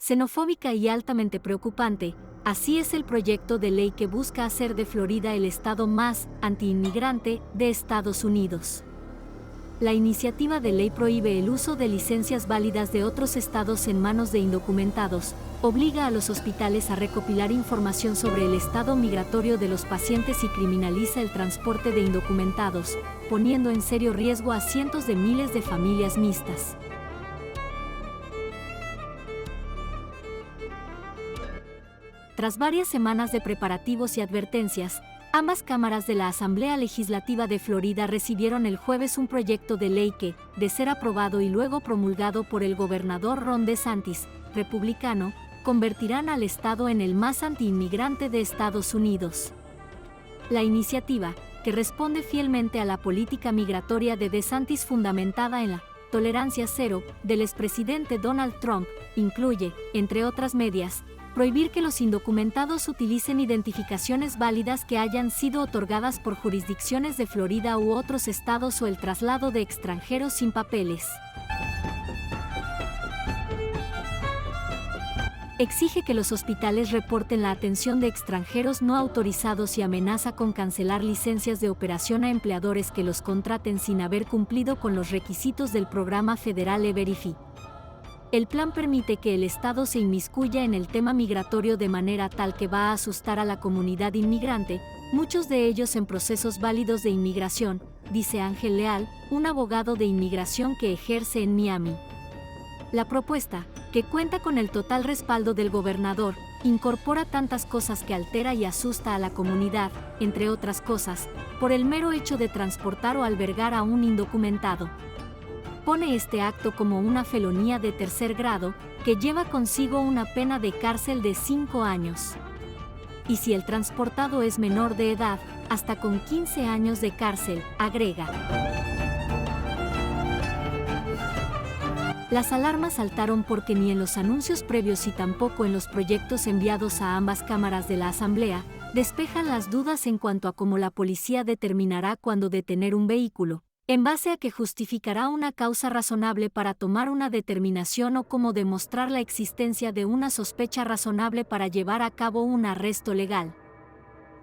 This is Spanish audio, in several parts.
xenofóbica y altamente preocupante. Así es el proyecto de ley que busca hacer de Florida el estado más antiinmigrante de Estados Unidos. La iniciativa de ley prohíbe el uso de licencias válidas de otros estados en manos de indocumentados, obliga a los hospitales a recopilar información sobre el estado migratorio de los pacientes y criminaliza el transporte de indocumentados, poniendo en serio riesgo a cientos de miles de familias mixtas. Tras varias semanas de preparativos y advertencias, ambas cámaras de la Asamblea Legislativa de Florida recibieron el jueves un proyecto de ley que, de ser aprobado y luego promulgado por el gobernador Ron DeSantis, republicano, convertirán al estado en el más antiinmigrante de Estados Unidos. La iniciativa, que responde fielmente a la política migratoria de DeSantis fundamentada en la tolerancia cero del expresidente Donald Trump, incluye, entre otras medidas, prohibir que los indocumentados utilicen identificaciones válidas que hayan sido otorgadas por jurisdicciones de Florida u otros estados o el traslado de extranjeros sin papeles. Exige que los hospitales reporten la atención de extranjeros no autorizados y amenaza con cancelar licencias de operación a empleadores que los contraten sin haber cumplido con los requisitos del programa federal E-Verify. El plan permite que el Estado se inmiscuya en el tema migratorio de manera tal que va a asustar a la comunidad inmigrante, muchos de ellos en procesos válidos de inmigración, dice Ángel Leal, un abogado de inmigración que ejerce en Miami. La propuesta, que cuenta con el total respaldo del gobernador, incorpora tantas cosas que altera y asusta a la comunidad, entre otras cosas, por el mero hecho de transportar o albergar a un indocumentado. Pone este acto como una felonía de tercer grado, que lleva consigo una pena de cárcel de 5 años. Y si el transportado es menor de edad, hasta con 15 años de cárcel, agrega. Las alarmas saltaron porque ni en los anuncios previos y tampoco en los proyectos enviados a ambas cámaras de la Asamblea, despejan las dudas en cuanto a cómo la policía determinará cuándo detener un vehículo, en base a que justificará una causa razonable para tomar una determinación o cómo demostrar la existencia de una sospecha razonable para llevar a cabo un arresto legal.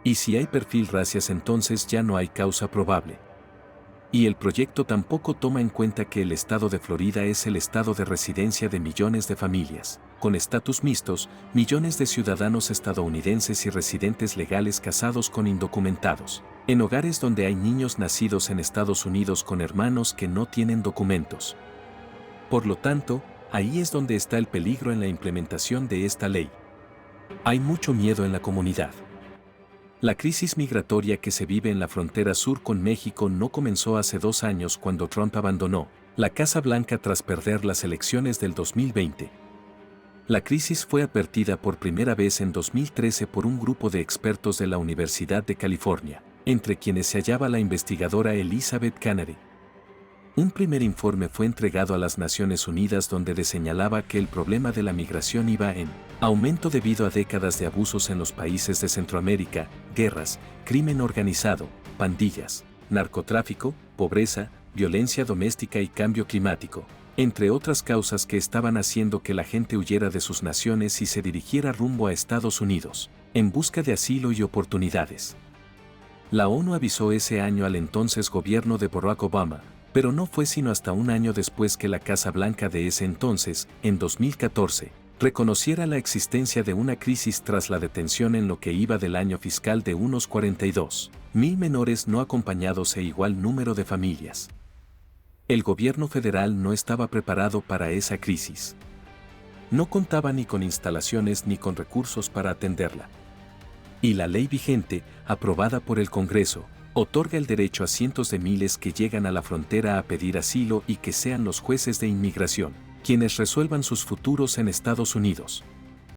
Y si hay perfil racias, entonces ya no hay causa probable. Y el proyecto tampoco toma en cuenta que el estado de Florida es el estado de residencia de millones de familias, con estatus mixtos, millones de ciudadanos estadounidenses y residentes legales casados con indocumentados, en hogares donde hay niños nacidos en Estados Unidos con hermanos que no tienen documentos. Por lo tanto, ahí es donde está el peligro en la implementación de esta ley. Hay mucho miedo en la comunidad. La crisis migratoria que se vive en la frontera sur con México no comenzó hace 2 años cuando Trump abandonó la Casa Blanca tras perder las elecciones del 2020. La crisis fue advertida por primera vez en 2013 por un grupo de expertos de la Universidad de California, entre quienes se hallaba la investigadora Elizabeth Canary. Un primer informe fue entregado a las Naciones Unidas donde señalaba que el problema de la migración iba en aumento debido a décadas de abusos en los países de Centroamérica, guerras, crimen organizado, pandillas, narcotráfico, pobreza, violencia doméstica y cambio climático, entre otras causas que estaban haciendo que la gente huyera de sus naciones y se dirigiera rumbo a Estados Unidos, en busca de asilo y oportunidades. La ONU avisó ese año al entonces gobierno de Barack Obama, pero no fue sino hasta un año después que la Casa Blanca de ese entonces, en 2014, reconociera la existencia de una crisis tras la detención en lo que iba del año fiscal de unos 42,000 menores no acompañados e igual número de familias. El gobierno federal no estaba preparado para esa crisis. No contaba ni con instalaciones ni con recursos para atenderla. Y la ley vigente, aprobada por el Congreso, otorga el derecho a cientos de miles que llegan a la frontera a pedir asilo y que sean los jueces de inmigración quienes resuelvan sus futuros en Estados Unidos.